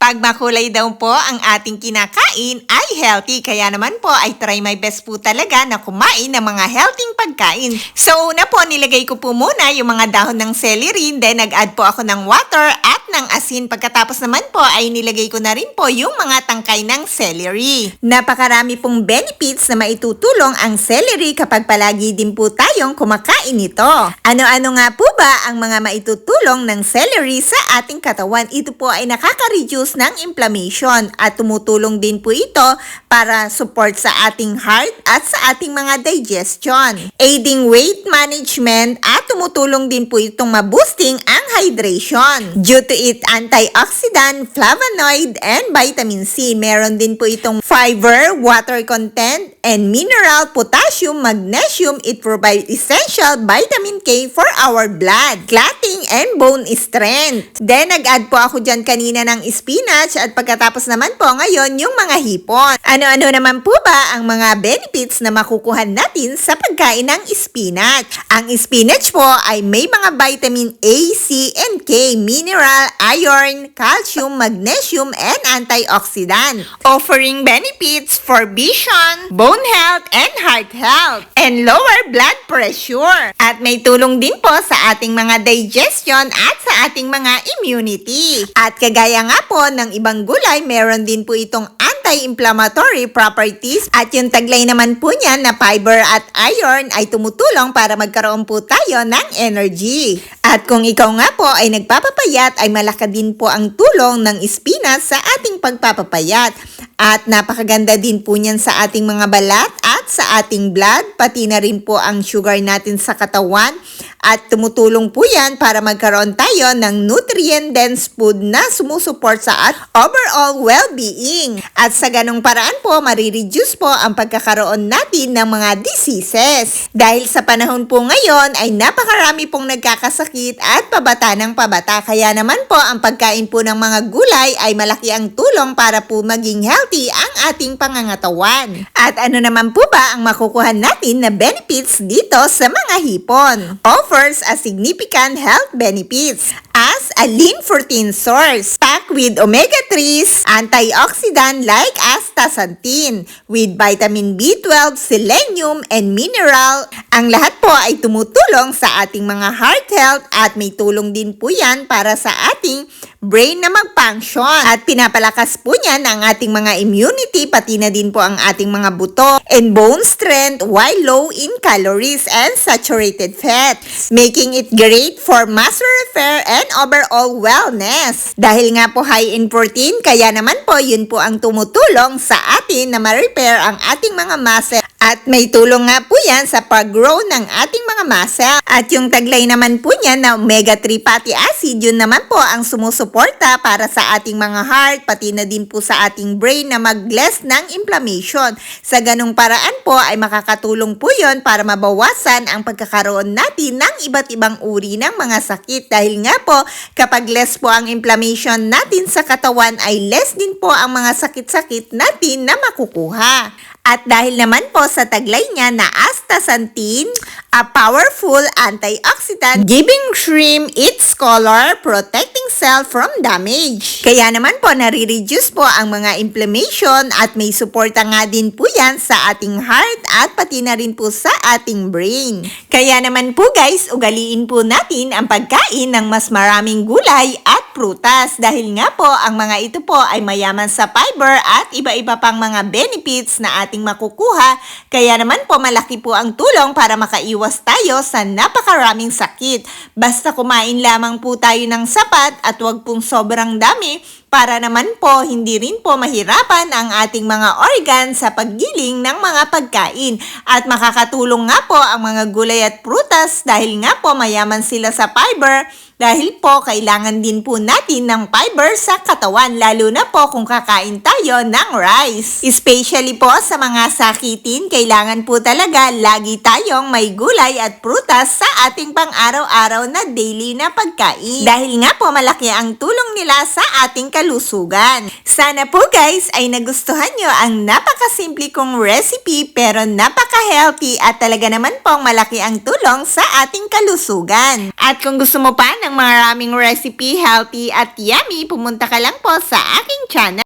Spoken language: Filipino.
Pag makulay daw po ang ating kinakain ay healthy. Kaya naman po ay try my best po talaga na kumain ng mga healthy pagkain. So una po nilagay ko po muna yung mga dahon ng celery. Then nag-add po ako ng water at ng asin. Pagkatapos naman po ay nilagay ko na rin po yung mga tangkay ng celery. Napakarami pong benefits na maitutulong ang celery kapag palagi din po tayong kumakain nito. Ano-ano nga po ba ang mga maitutulong ng celery sa ating katawan? Ito po ay nakaka-reduce ng inflammation at tumutulong din po ito para support sa ating heart at sa ating mga digestion. Aiding weight management at tumutulong din po itong maboosting ang hydration. Due to its antioxidant, flavonoid, and vitamin C. Meron din po itong fiber, water content, and mineral, potassium, magnesium. It provides essential vitamin K for our blood, clotting, and bone strength. Then, nag-add po ako dyan kanina ng spinach at pagkatapos naman po ngayon yung mga hipon. Ano-ano naman po ba ang mga benefits na makukuha natin sa pagkain ng spinach? Ang spinach po ay may mga vitamin A, C, and K, mineral, iron, calcium, magnesium, and antioxidant, offering benefits for vision, bone health, and heart health, and lower blood pressure. At may tulong din po sa ating mga digestion at sa ating mga immunity. At kagaya nga po ng ibang gulay, meron din po itong anti-inflammatory properties at yung taglay naman po niya na fiber at iron ay tumutulong para magkaroon po tayo ng energy. At kung ikaw nga po ay nagpapapayat ay malaki din po ang tulong ng spinach sa ating pagpapapayat. At napakaganda din po niyan sa ating mga balat at sa ating blood, pati na rin po ang sugar natin sa katawan. At tumutulong po yan para magkaroon tayo ng nutrient-dense food na sumusuport sa overall well-being. At sa ganong paraan po, marireduce po ang pagkakaroon natin ng mga diseases. Dahil sa panahon po ngayon ay napakarami pong nagkakasakit at pabata ng pabata. Kaya naman po ang pagkain po ng mga gulay ay malaki ang tulong para po maging healthy ang ating pangangatawan. At ano naman po ba ang makukuha natin na benefits dito sa mga hipon? Offers a significant health benefits as a lean protein source packed with omega-3s, antioxidant like astaxanthin, with vitamin B12, selenium, and mineral. Ang lahat po ay tumutulong sa ating mga heart health at may tulong din po yan para sa ating brain na mag-function. At pinapalakas po niyan ang ating mga immunity, pati na din po ang ating mga buto and bone strength while low in calories and saturated fats, making it great for muscle repair and overall wellness. Dahil nga po high in protein, kaya naman po yun po ang tumutulong sa atin na ma-repair ang ating mga muscle. At may tulong nga po yan sa pag-grow ng ating mga muscle. At yung taglay naman po niya na omega-3 fatty acid, yun naman po ang sumusuporta para sa ating mga heart, pati na din po sa ating brain na mag-less ng inflammation. Sa ganung paraan po ay makakatulong po yun para mabawasan ang pagkakaroon natin ng iba't ibang uri ng mga sakit. Dahil nga po, kapag less po ang inflammation natin sa katawan ay less din po ang mga sakit-sakit natin na makukuha. At dahil naman po sa taglay niya na astaxanthin, a powerful antioxidant giving shrimp its color, protecting cell from damage. Kaya naman po nare-reduce po ang mga inflammation at may suporta nga din po yan sa ating heart at pati na rin po sa ating brain. Kaya naman po guys, ugaliin po natin ang pagkain ng mas maraming gulay at prutas dahil nga po ang mga ito po ay mayaman sa fiber at iba-iba pang mga benefits na ating makukuha. Kaya naman po malaki po ang tulong para makaiwas tayo sa napakaraming sakit. Basta kumain lamang po tayo ng sapat at wag pong sobrang dami para naman po hindi rin po mahirapan ang ating mga organ sa paggiling ng mga pagkain. At makakatulong nga po ang mga gulay at prutas dahil nga po mayaman sila sa fiber. Dahil po, kailangan din po natin ng fiber sa katawan, lalo na po kung kakain tayo ng rice. Especially po sa mga sakitin, kailangan po talaga lagi tayong may gulay at prutas sa ating pang-araw-araw na daily na pagkain. Dahil nga po, malaki ang tulong nila sa ating kalusugan. Sana po guys ay nagustuhan nyo ang napakasimple kong recipe pero napaka-healthy at talaga naman pong malaki ang tulong sa ating kalusugan. At kung gusto mo pa ng maraming recipe, healthy at yummy, pumunta ka lang po sa aking channel.